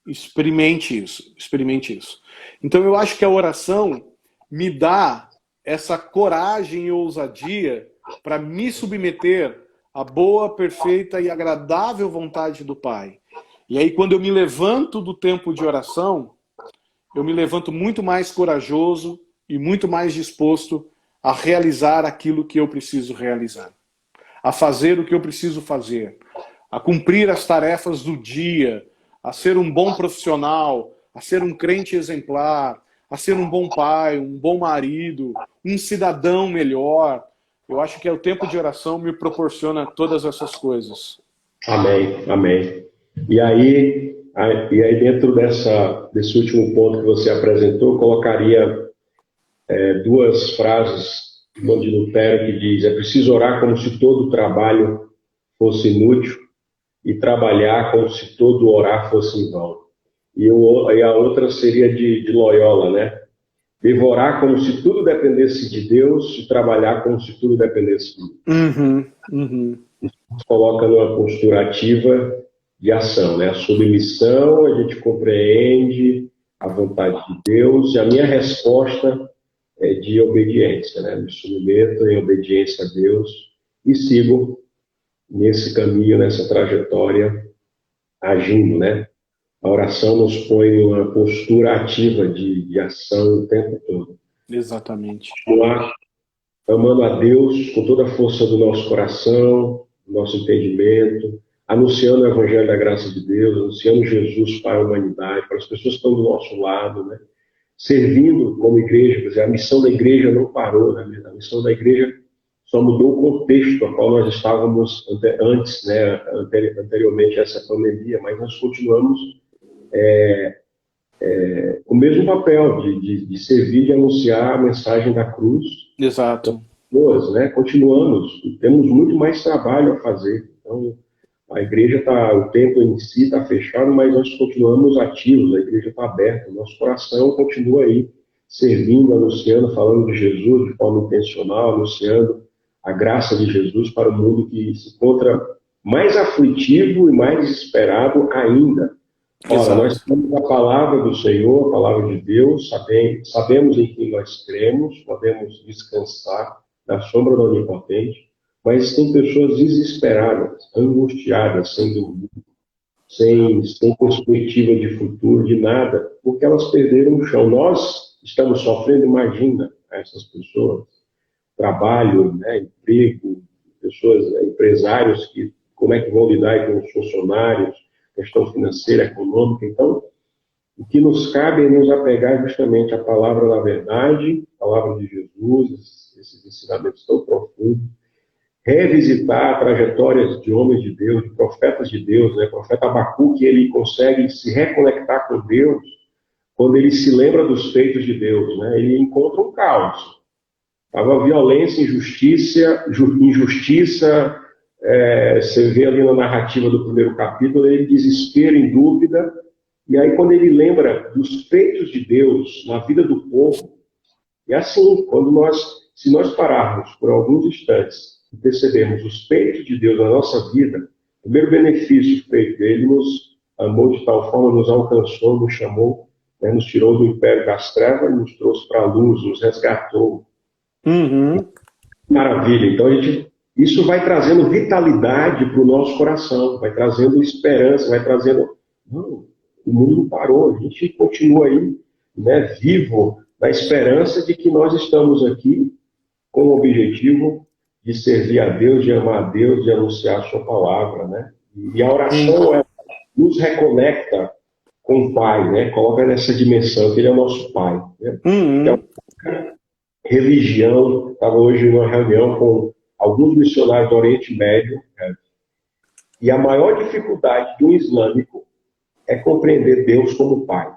Experimente isso, experimente isso. Então eu acho que a oração me dá essa coragem e ousadia para me submeter à boa, perfeita e agradável vontade do Pai. E aí quando eu me levanto do tempo de oração, eu me levanto muito mais corajoso e muito mais disposto a realizar aquilo que eu preciso realizar. A fazer o que eu preciso fazer. A cumprir as tarefas do dia. A ser um bom profissional. A ser um crente exemplar. A ser um bom pai, um bom marido. Um cidadão melhor. Eu acho que o tempo de oração me proporciona todas essas coisas. Amém, amém. E aí dentro desse último ponto que você apresentou, eu colocaria duas frases de Lutero que diz: é preciso orar como se todo trabalho fosse inútil e trabalhar como se todo orar fosse em vão. E a outra seria de Loyola, né? Devo orar como se tudo dependesse de Deus e trabalhar como se tudo dependesse de mim. Isso coloca numa postura ativa de ação, né? A submissão, a gente compreende a vontade de Deus e a minha resposta é de obediência, né? Me submeto em obediência a Deus e sigo nesse caminho, nessa trajetória, agindo, né? A oração nos põe em uma postura ativa de ação o tempo todo. Exatamente. Continuar amando a Deus com toda a força do nosso coração, do nosso entendimento, anunciando o Evangelho da graça de Deus, anunciando Jesus para a humanidade, para as pessoas que estão do nosso lado, né? Servindo como igreja, quer dizer, a missão da igreja não parou, né? A missão da igreja só mudou o contexto a qual nós estávamos antes, né? Anteriormente a essa pandemia, mas nós continuamos o mesmo papel de servir, de anunciar a mensagem da cruz. Exato. Né? Continuamos, temos muito mais trabalho a fazer. Então, a igreja o templo em si está fechado, mas nós continuamos ativos, a igreja está aberta, o nosso coração continua aí, servindo, anunciando, falando de Jesus de forma intencional, anunciando a graça de Jesus para o mundo que se encontra mais aflitivo e mais desesperado ainda. Ora, nós temos a palavra do Senhor, a palavra de Deus, sabemos em quem nós cremos, podemos descansar na sombra do Onipotente, mas tem pessoas desesperadas, angustiadas, sem dormir, sem perspectiva de futuro, de nada, porque elas perderam o chão. Nós estamos sofrendo, imagina, essas pessoas, trabalho, né, emprego, pessoas, empresários, como é que vão lidar com os funcionários, questão financeira, econômica. Então, o que nos cabe é nos apegar justamente à palavra da verdade, à palavra de Jesus, esses ensinamentos tão profundos, revisitar trajetórias de homens de Deus, de profetas de Deus, né? O profeta Abacuque, ele consegue se reconectar com Deus quando ele se lembra dos feitos de Deus, né? Ele encontra um caos. Estava violência, injustiça, você vê ali na narrativa do primeiro capítulo, ele desespero, em dúvida, e aí quando ele lembra dos feitos de Deus na vida do povo, e assim, quando nós se nós pararmos por alguns instantes e percebermos os feitos de Deus na nossa vida, o primeiro benefício feito, ele nos amou de tal forma, nos alcançou, nos chamou, né, nos tirou do império das trevas, nos trouxe para a luz, nos resgatou. Uhum. Maravilha. Então, isso vai trazendo vitalidade para o nosso coração, vai trazendo esperança, vai trazendo... Não, o mundo não parou, a gente continua aí, né, vivo, na esperança de que nós estamos aqui com o objetivo de servir a Deus, de amar a Deus, de anunciar a sua palavra, né? E a oração nos reconecta com o Pai, né? Coloca nessa dimensão que Ele é o nosso Pai. Né? Então, religião, estava hoje numa reunião com alguns missionários do Oriente Médio, né? E a maior dificuldade de um islâmico é compreender Deus como Pai.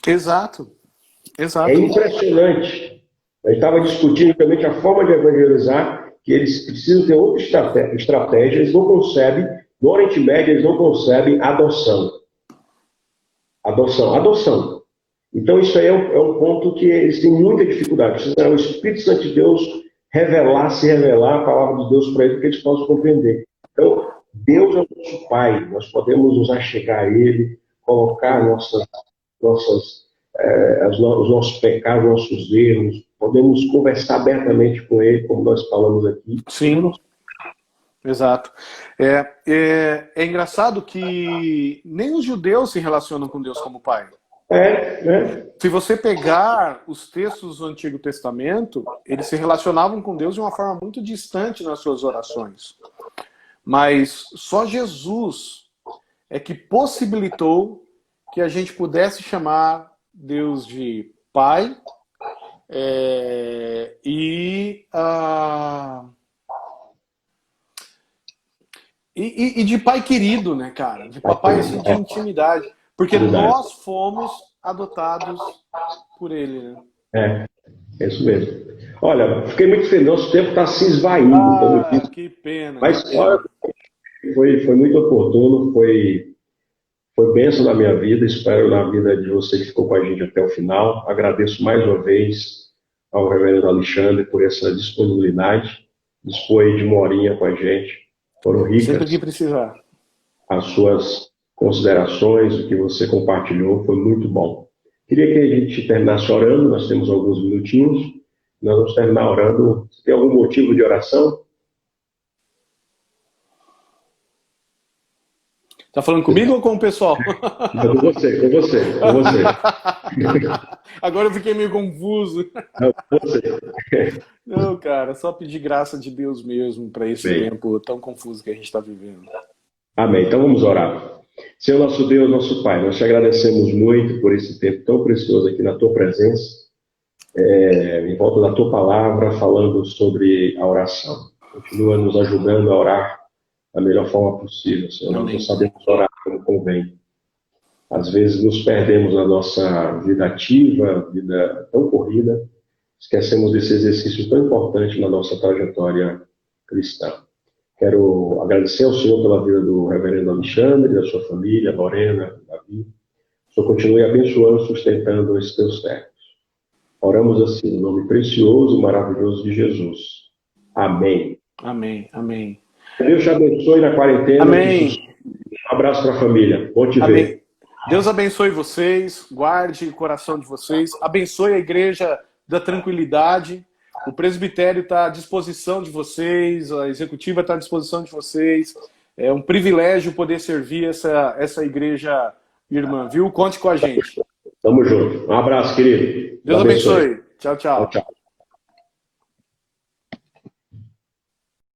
Exato. Exato. É impressionante. A gente estava discutindo também a forma de evangelizar, que eles precisam ter outra estratégia, eles não concebem, no Oriente Médio, eles não concebem adoção. Adoção. Então, isso aí é um ponto que eles têm muita dificuldade. Precisa o Espírito Santo de Deus se revelar a palavra de Deus para eles, para que eles possam compreender. Então, Deus é o nosso Pai. Nós podemos nos achegar a Ele, colocar os nossos pecados, nossos erros, podemos conversar abertamente com Ele, como nós falamos aqui. Sim, exato. É engraçado que nem os judeus se relacionam com Deus como Pai. Se você pegar os textos do Antigo Testamento, eles se relacionavam com Deus de uma forma muito distante nas suas orações. Mas só Jesus é que possibilitou que a gente pudesse chamar Deus de Pai e de Pai querido, né, cara? De papai assim, de intimidade. Porque nós fomos adotados por Ele, né? É isso mesmo. Olha, fiquei muito feliz. Nosso tempo está se esvaindo, como eu disse. Que pena. Mas olha, foi muito oportuno, foi bênção na minha vida, espero na vida de você que ficou com a gente até o final. Agradeço mais uma vez ao reverendo Alexandre por essa disponibilidade, dispor de uma horinha com a gente. Foram ricas. Sempre que precisar. As suas considerações, o que você compartilhou, foi muito bom. Queria que a gente terminasse orando, nós temos alguns minutinhos, nós vamos terminar orando. Você tem algum motivo de oração? Tá falando comigo ou com o pessoal? Não, com você. Agora eu fiquei meio confuso. Não, com você. Não, cara, só pedir graça de Deus mesmo para esse tempo tão confuso que a gente está vivendo. Amém. Então vamos orar. Senhor nosso Deus, nosso Pai, nós te agradecemos muito por esse tempo tão precioso aqui na tua presença, em volta da tua palavra, falando sobre a oração. Continua nos ajudando a orar da melhor forma possível, Senhor. Nós não sabemos orar como convém. Às vezes nos perdemos na nossa vida ativa, vida tão corrida, esquecemos desse exercício tão importante na nossa trajetória cristã. Quero agradecer ao Senhor pela vida do reverendo Alexandre, da sua família, Lorena, Davi. O Senhor continue abençoando, sustentando esses teus servos. Oramos assim, no nome precioso e maravilhoso de Jesus. Amém. Amém, amém. Deus te abençoe na quarentena. Amém. Um abraço para a família. Bom te ver. Deus abençoe vocês, guarde o coração de vocês, abençoe a igreja da tranquilidade. O presbitério está à disposição de vocês, a executiva está à disposição de vocês. É um privilégio poder servir essa igreja irmã, viu? Conte com a gente. Tamo junto. Um abraço, querido. Deus abençoe. Tchau, tchau. Tchau.